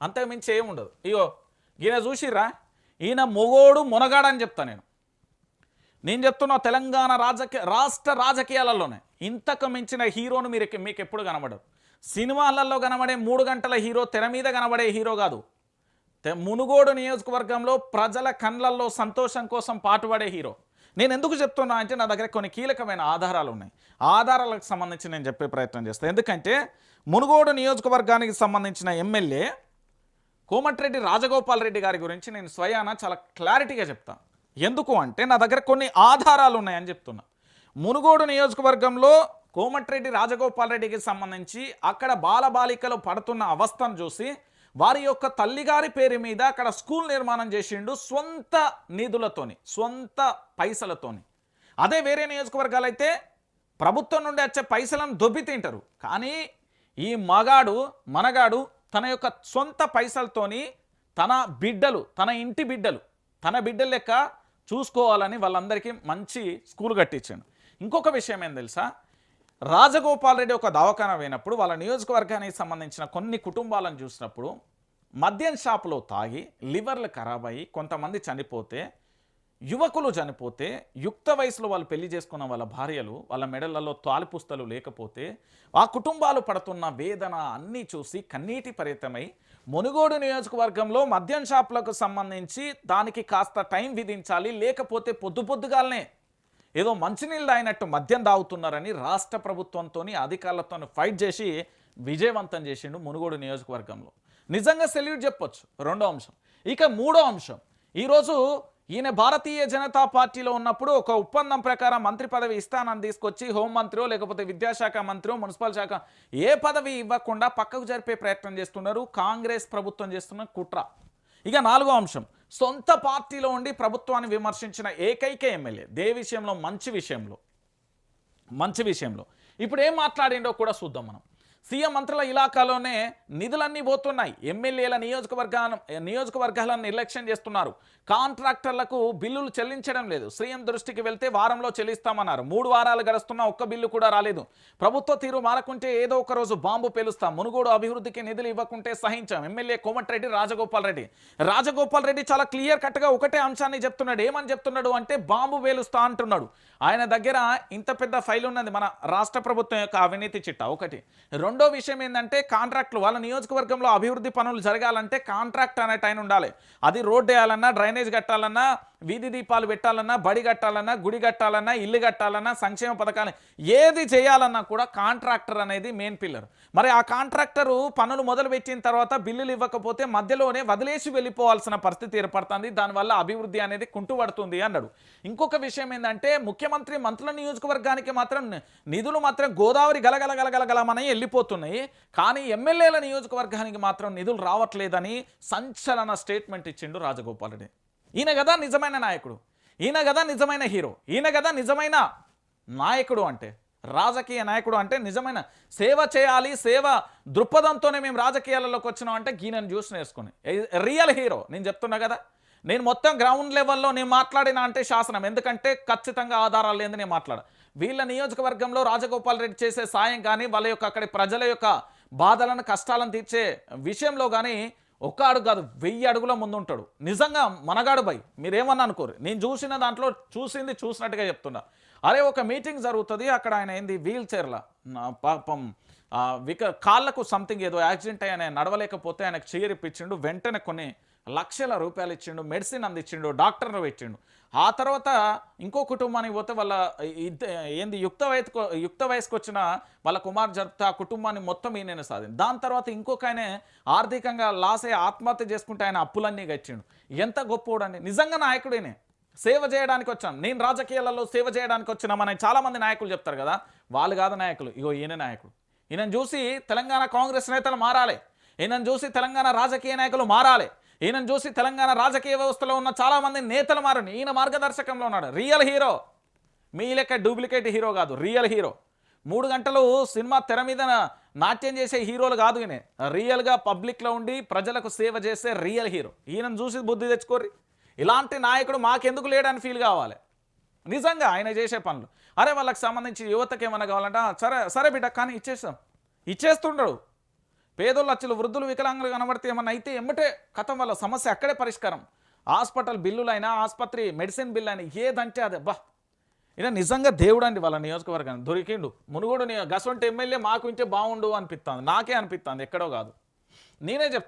అంతకుమించి ఏముండదు. ఇగో ఈయన చూసిర్రా, ఈయన మొగోడు మునగాడని చెప్తా నేను చెప్తున్నా. తెలంగాణ రాష్ట్ర రాజకీయాలలోనే ఇంతకు మించిన హీరోను మీకు ఎప్పుడు కనబడరు. సినిమాలలో కనబడే 3 గంటల హీరో తెర మీద కనబడే హీరో కాదు. మునుగోడు నియోజకవర్గంలో ప్రజల కళ్ళల్లో సంతోషం కోసం పాటుపడే హీరో. నేను ఎందుకు చెప్తున్నా అంటే నా దగ్గర కొన్ని కీలకమైన ఆధారాలు ఉన్నాయి. ఆధారాలకు సంబంధించి నేను చెప్పే ప్రయత్నం చేస్తాను. ఎందుకంటే మునుగోడు నియోజకవర్గానికి సంబంధించిన ఎమ్మెల్యే కోమటిరెడ్డి రాజగోపాల్ రెడ్డి గారి గురించి నేను స్వయాన చాలా క్లారిటీగా చెప్తాను. ఎందుకు అంటే నా దగ్గర కొన్ని ఆధారాలు ఉన్నాయని చెప్తున్నా. మునుగోడు నియోజకవర్గంలో కోమటిరెడ్డి రాజగోపాల్ రెడ్డికి సంబంధించి అక్కడ బాలబాలికలు పడుతున్న అవస్థను చూసి వారి యొక్క తల్లిగారి పేరు మీద అక్కడ స్కూల్ నిర్మాణం చేసిండు సొంత నిధులతోని, సొంత పైసలతోని. అదే వేరే నియోజకవర్గాలైతే ప్రభుత్వం నుండి వచ్చే పైసలను దొబ్బి తింటారు. కానీ ఈ మనగాడు తన యొక్క సొంత పైసలతోని తన బిడ్డలు, తన ఇంటి బిడ్డలు, తన బిడ్డల లెక్క చూసుకోవాలని వాళ్ళందరికీ మంచి స్కూల్ కట్టించాడు. ఇంకొక విషయం ఏం తెలుసా, రాజగోపాల్ రెడ్డి ఒక దవాఖానా పోయినప్పుడు వాళ్ళ నియోజకవర్గానికి సంబంధించిన కొన్ని కుటుంబాలను చూసినప్పుడు మద్యం షాపులో తాగి లివర్లు ఖరాబ్ అయ్యి కొంతమంది చనిపోతే, యువకులు చనిపోతే, యుక్త వయసులో వాళ్ళు పెళ్లి చేసుకున్న వాళ్ళ భార్యలు వాళ్ళ మెడలలో తాలిపుస్తలు లేకపోతే ఆ కుటుంబాలు పడుతున్న వేదన అన్నీ చూసి కన్నీటి పరితమై మునుగోడు నియోజకవర్గంలో మద్యం షాపులకు సంబంధించి దానికి కాస్త టైం విధించాలి, లేకపోతే పొద్దుగాలనే ఏదో మంచినీళ్ళు అయినట్టు మద్యం తాగుతున్నారని రాష్ట్ర ప్రభుత్వంతో అధికారులతో ఫైట్ చేసి విజయవంతం చేసిండు మునుగోడు నియోజకవర్గంలో. నిజంగా సెల్యూట్ చెప్పొచ్చు. రెండో అంశం. ఇక మూడో అంశం, ఈరోజు ఈయన భారతీయ జనతా పార్టీలో ఉన్నప్పుడు ఒక ఒప్పందం ప్రకారం మంత్రి పదవి ఇస్తానని తీసుకొచ్చి హోంమంత్రో లేకపోతే విద్యాశాఖ మంత్రో మున్సిపల్ శాఖ ఏ పదవి ఇవ్వకుండా పక్కకు జరిపే ప్రయత్నం చేస్తున్నారు కాంగ్రెస్ ప్రభుత్వం చేస్తున్న కుట్ర. ఇక నాలుగో అంశం, సొంత పార్టీలో ఉండి ప్రభుత్వాన్ని విమర్శించిన ఏకైక ఎమ్మెల్యే మంచి విషయంలో ఇప్పుడు ఏం మాట్లాడిండో కూడా చూద్దాం మనం. సీఎం మంత్రుల ఇలాకాలోనే నిధులన్నీ పోతున్నాయి, ఎమ్మెల్యేల నియోజకవర్గాలను నిర్లక్ష్యం చేస్తున్నారు, కాంట్రాక్టర్లకు బిల్లులు చెల్లించడం లేదు, సీఎం దృష్టికి వెళ్తే వారంలో చెల్లిస్తామన్నారు, 3 వారాలు గడుస్తున్నా ఒక్క బిల్లు కూడా రాలేదు, ప్రభుత్వ తీరు మారకుంటే ఏదో ఒక రోజు బాంబు పేలుస్తాం, మునుగోడు అభివృద్ధికి నిధులు ఇవ్వకుంటే సహించాం. ఎమ్మెల్యే కోమటిరెడ్డి రాజగోపాల్ రెడ్డి చాలా క్లియర్ కట్గా ఒకటే అంశాన్ని చెప్తున్నాడు. ఏమని చెప్తున్నాడు అంటే బాంబు పేలుస్తా అంటున్నాడు. ఆయన దగ్గర ఇంత పెద్ద ఫైల్ ఉన్నది మన రాష్ట్ర ప్రభుత్వం యొక్క అవినీతి చిట్టా ఒకటి. రెండో విషయం ఏంటంటే కాంట్రాక్టులు, వాళ్ళ నియోజకవర్గంలో అభివృద్ధి పనులు జరగాలంటే కాంట్రాక్ట్ అనేట ఆయన ఉండాలి. అది రోడ్ వేయాలన్నా, డ్రైనేజ్ కట్టాలన్నా, వీధి దీపాలు పెట్టాలన్నా, బడి కట్టాలన్నా, గుడి కట్టాలన్నా, ఇల్లు కట్టాలన్నా, సంక్షేమ పథకాలు ఏది చేయాలన్నా కూడా కాంట్రాక్టర్ అనేది మెయిన్ పిల్లర్. మరి ఆ కాంట్రాక్టరు పనులు మొదలు పెట్టిన తర్వాత బిల్లులు ఇవ్వకపోతే మధ్యలోనే వదిలేసి వెళ్ళిపోవాల్సిన పరిస్థితి ఏర్పడుతుంది. దానివల్ల అభివృద్ధి అనేది కుంటుపడుతుంది అన్నాడు. ఇంకొక విషయం ఏంటంటే మంత్రుల నియోజకవర్గానికి మాత్రం నిధులు మాత్రం గోదావరి గలగలగలగలగలమని వెళ్ళిపోతున్నాయి, కానీ ఎమ్మెల్యేల నియోజకవర్గానికి మాత్రం నిధులు రావట్లేదని సంచలన స్టేట్మెంట్ ఇచ్చిండు రాజగోపాల్ రెడ్డి. ఈయన కదా నిజమైన నాయకుడు, ఈయన కదా నిజమైన హీరో, ఈయన కదా నిజమైన నాయకుడు. అంటే రాజకీయ నాయకుడు అంటే నిజమైన సేవ చేయాలి, సేవ దృక్పథంతోనే మేము రాజకీయాలలోకి వచ్చినాం అంటే ఈయనను చూసి నేర్చుకుని రియల్ హీరో. నేను చెప్తున్నా కదా, నేను మొత్తం గ్రౌండ్ లెవెల్లో నేను మాట్లాడినా అంటే శాసనం, ఎందుకంటే ఖచ్చితంగా ఆధారాలు లేదని నేను మాట్లాడా. వీళ్ళ నియోజకవర్గంలో రాజగోపాల్ రెడ్డి చేసే సాయం కానీ వాళ్ళ యొక్క అక్కడి ప్రజల యొక్క బాధలను కష్టాలను తీర్చే విషయంలో కానీ ఒక్క అడుగు కాదు 1000 అడుగుల ముందుంటాడు. నిజంగా మనగాడు బై, మీరేమన్నా అనుకోరు. నేను చూసిన దాంట్లో చూసినట్టుగా చెప్తున్నా. అరే ఒక మీటింగ్ జరుగుతుంది, అక్కడ ఆయన ఏంది వీల్ చైర్లా పాపం కాళ్ళకు సంథింగ్ ఏదో యాక్సిడెంట్ అయ్యి ఆయన నడవలేకపోతే ఆయనకు చైర్ ఇప్పించిండు, వెంటనే కొన్ని లక్షల రూపాయలు ఇచ్చిండు, మెడిసిన్ అందించిండు, డాక్టర్ను పెట్టిండు. ఆ తర్వాత ఇంకో కుటుంబానికి పోతే వాళ్ళ ఏంది యుక్త వయసుకు వచ్చిన వాళ్ళ కుమార్ జరిపితే ఆ కుటుంబాన్ని మొత్తం ఈయన సాధింది. దాని తర్వాత ఇంకొక ఆయన ఆర్థికంగా లాస్ అయ్యి ఆత్మహత్య చేసుకుంటే ఆయన అప్పులన్నీ గచ్చిండు. ఎంత గొప్పోడండి, నిజంగా నాయకుడేనే. సేవ చేయడానికి వచ్చాను, నేను రాజకీయాలలో సేవ చేయడానికి వచ్చినామని చాలామంది నాయకులు చెప్తారు కదా, వాళ్ళు కాదు నాయకులు. ఇగో ఈయన నాయకుడు. ఈయనను చూసి తెలంగాణ కాంగ్రెస్ నేతలు మారాలి, ఈయనను చూసి తెలంగాణ రాజకీయ నాయకులు మారాలి, ఈయనను చూసి తెలంగాణ రాజకీయ వ్యవస్థలో ఉన్న చాలామంది నేతలు మారని ఈయన మార్గదర్శకంలో ఉన్నాడు. రియల్ హీరో, మీ లెక్క డూప్లికేట్ హీరో కాదు, రియల్ హీరో. 3 గంటలు సినిమా తెర మీద నాట్యం చేసే హీరోలు కాదు ఈయన, రియల్గా పబ్లిక్లో ఉండి ప్రజలకు సేవ చేసే రియల్ హీరో. ఈయనను చూసి బుద్ధి తెచ్చుకోర్రి. ఇలాంటి నాయకుడు మాకెందుకు లేడని ఫీల్ కావాలి. నిజంగా ఆయన చేసే పనులు, అరే వాళ్ళకి సంబంధించి యువతకి ఏమైనా కావాలంటే సరే బిడ్డ కానీ ఇచ్చేస్తుండడు. పేదోళ్ళు వచ్చి వృద్ధులు వికలాంగులు కనబడితే ఏమన్నా అయితే ఎమ్మటే కథం వల్ల సమస్య అక్కడే పరిష్కారం. హాస్పిటల్ బిల్లులైనా ఆసుపత్రి మెడిసిన్ బిల్లు అయినా ఏదంటే అది అబ్బా ఇలా నిజంగా దేవుడు అండి వాళ్ళ నియోజకవర్గాన్ని దొరికిండు. మునుగోడు గసొంటి ఎమ్మెల్యే మాకు ఉంటే బాగుండు అనిపిస్తుంది, నాకే అనిపిస్తుంది, ఎక్కడో కాదు. నేనే చెప్తాను.